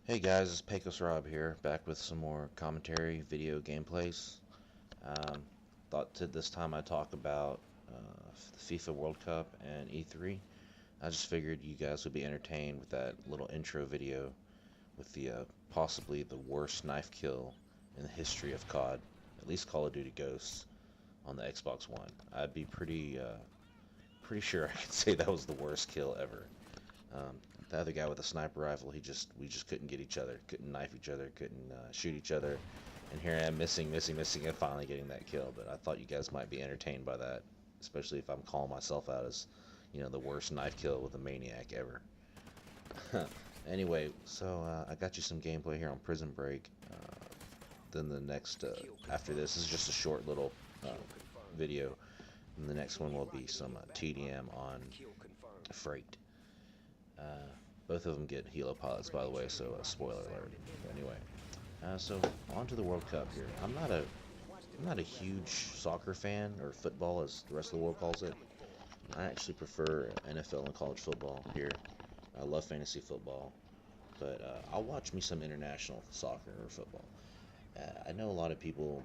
Hey guys, it's pecosROB here, back with some more commentary, video gameplays. Um, Thought this time I'd talk about the FIFA World Cup and E3. I just figured you guys would be entertained with that little intro video with the possibly the worst knife kill in the history of COD, at least Call of Duty Ghosts on the Xbox One. I'd be pretty sure I could say that was the worst kill ever. The other guy with a sniper rifle, we just couldn't get each other, couldn't knife each other, couldn't shoot each other, and here I am missing, and finally getting that kill. But I thought you guys might be entertained by that, especially if I'm calling myself out as, the worst knife kill with a maniac ever. Anyway, so I got you some gameplay here on Prison Break. Then the next after this is just a short little video, and the next one will be some TDM on Freight. Uh, Both of them get helo pilots, by the way, so spoiler alert. Anyway, so on to the World Cup here. I'm not a huge soccer fan, or football as the rest of the world calls it. I actually prefer NFL and college football here. I love fantasy football, but I'll watch me some international soccer or football. I know a lot of people,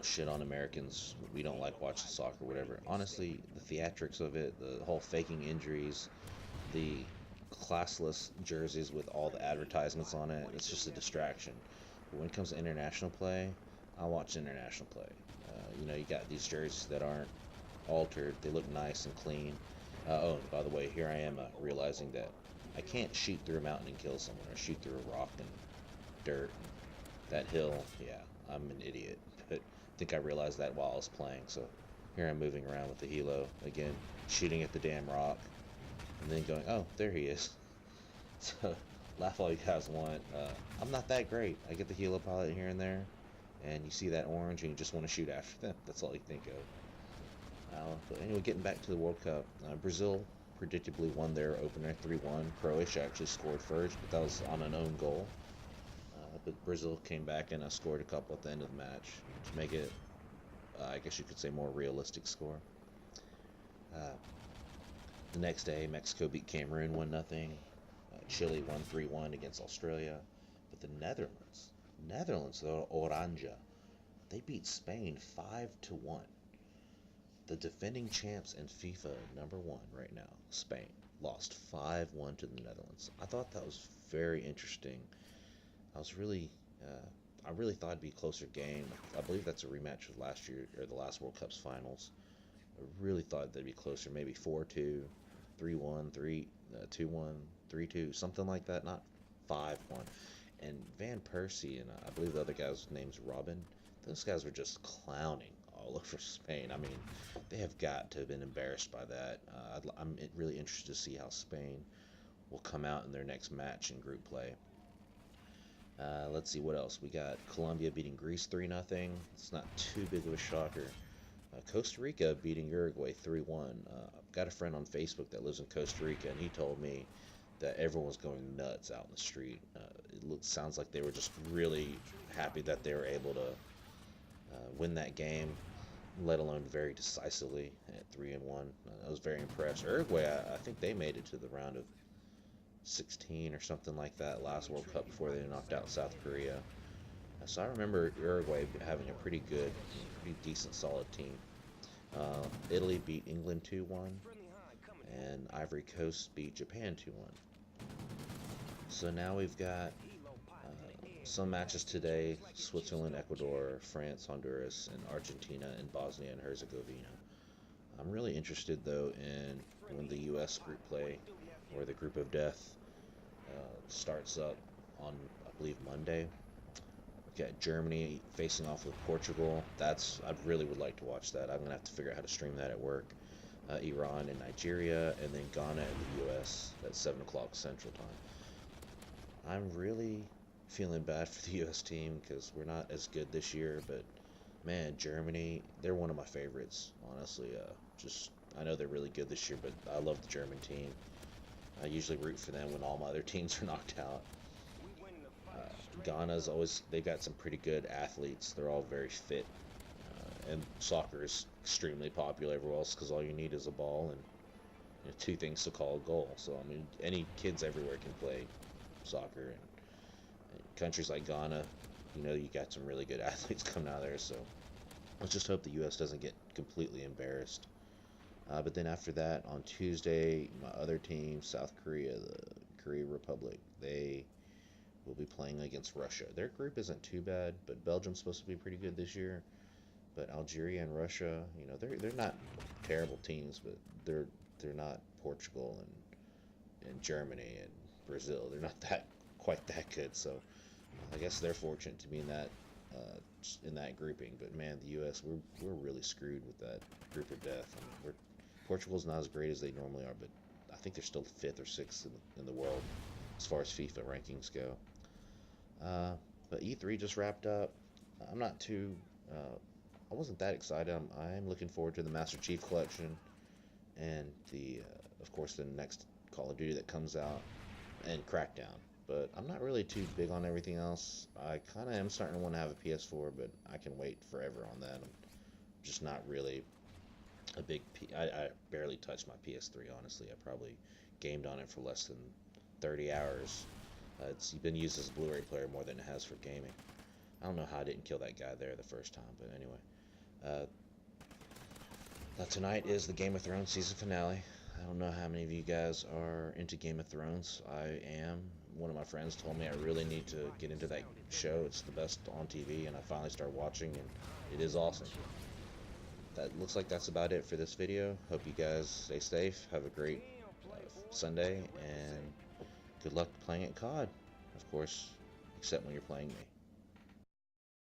shit on Americans. We don't like watching soccer, whatever. Honestly, the theatrics of it, the whole faking injuries, the classless jerseys with all the advertisements on it, it's just a distraction. But when it comes to international play, I watch international play. You got these jerseys that aren't altered, they look nice and clean. Oh, by the way, here I am realizing that I can't shoot through a mountain and kill someone, or shoot through a rock and dirt. And that hill, yeah, I'm an idiot. But I think I realized that while I was playing, so here I'm moving around with the helo, again, shooting at the damn rock, and then going, oh, there he is. So, laugh all you guys want. I'm not that great. I get the helo pilot here and there, and you see that orange, and you just want to shoot after them. That's all you think of. But anyway, getting back to the World Cup, Brazil predictably won their opener 3-1. Croatia actually scored first, but that was on an own goal. But Brazil came back and scored a couple at the end of the match to make it, I guess you could say, more realistic score. Uh, the next day, Mexico beat Cameroon 1-0. Chile won 3-1 against Australia. But the Netherlands, the Oranje, they beat Spain 5-1. The defending champs and FIFA #1 right now, Spain, lost 5-1 to the Netherlands. I thought that was very interesting. I was really, I really thought it'd be a closer game. I believe that's a rematch of last year, or the last World Cup's finals. I really thought they'd be closer, maybe 4-2, 3-1, 2-1, 3-2, something like that, not 5-1. And Van Persie and I believe the other guy's name's Robin. Those guys were just clowning all over Spain. I mean, they have got to have been embarrassed by that. I'm really interested to see how Spain will come out in their next match in group play. Let's see what else. We got Colombia beating Greece 3-0. It's not too big of a shocker. Costa Rica beating Uruguay 3-1. I've got a friend on Facebook that lives in Costa Rica, and he told me that everyone was going nuts out in the street. Sounds like they were just really happy that they were able to win that game, let alone very decisively at 3-1. I was very impressed. Uruguay, I think they made it to the round of 16 or something like that last World Cup before they knocked out South Korea. So I remember Uruguay having a pretty good, pretty decent, solid team. Italy beat England 2-1, and Ivory Coast beat Japan 2-1. So now we've got some matches today: Switzerland, Ecuador, France, Honduras, and Argentina, and Bosnia and Herzegovina. I'm really interested, though, in when the U.S. group play, or the group of death, starts up on, I believe, Monday. We've got Germany facing off with Portugal. I really would like to watch that. I'm gonna have to figure out how to stream that at work. Iran and Nigeria, and then Ghana and the U.S. at 7 o'clock Central Time. I'm really feeling bad for the U.S. team because we're not as good this year, but man, Germany, they're one of my favorites, honestly. I know they're really good this year, but I love the German team. I usually root for them when all my other teams are knocked out. Ghana's always, they've got some pretty good athletes. They're all very fit. And soccer is extremely popular everywhere else because all you need is a ball and two things to call a goal. So, I mean, any kids everywhere can play soccer. And countries like Ghana, you know, you got some really good athletes coming out of there. So let's just hope the U.S. doesn't get completely embarrassed. But then after that, on Tuesday, my other team, South Korea, the Korea Republic, they will be playing against Russia. Their group isn't too bad, but Belgium's supposed to be pretty good this year. But Algeria and Russia, you know, they're not terrible teams, but they're not Portugal and Germany and Brazil. They're not that quite that good. So I guess they're fortunate to be in that grouping. But man, the U.S. we're really screwed with that group of death. I mean, Portugal's not as great as they normally are, but I think they're still 5th or 6th in the world as far as FIFA rankings go. But E3 just wrapped up. I'm not too. I wasn't that excited. I'm looking forward to the Master Chief Collection and of course, the next Call of Duty that comes out and Crackdown. But I'm not really too big on everything else. I kind of am starting to want to have a PS4, but I can wait forever on that. I'm just not really a big. I barely touched my PS3, honestly. I probably gamed on it for less than 30 hours. It's been used as a Blu-ray player more than it has for gaming. I don't know how I didn't kill that guy there the first time, but anyway. Tonight is the Game of Thrones season finale. I don't know how many of you guys are into Game of Thrones. I am. One of my friends told me I really need to get into that show. It's the best on TV, and I finally started watching, and it is awesome. That looks like that's about it for this video. Hope you guys stay safe. Have a great Sunday, and good luck playing at COD, of course, except when you're playing me.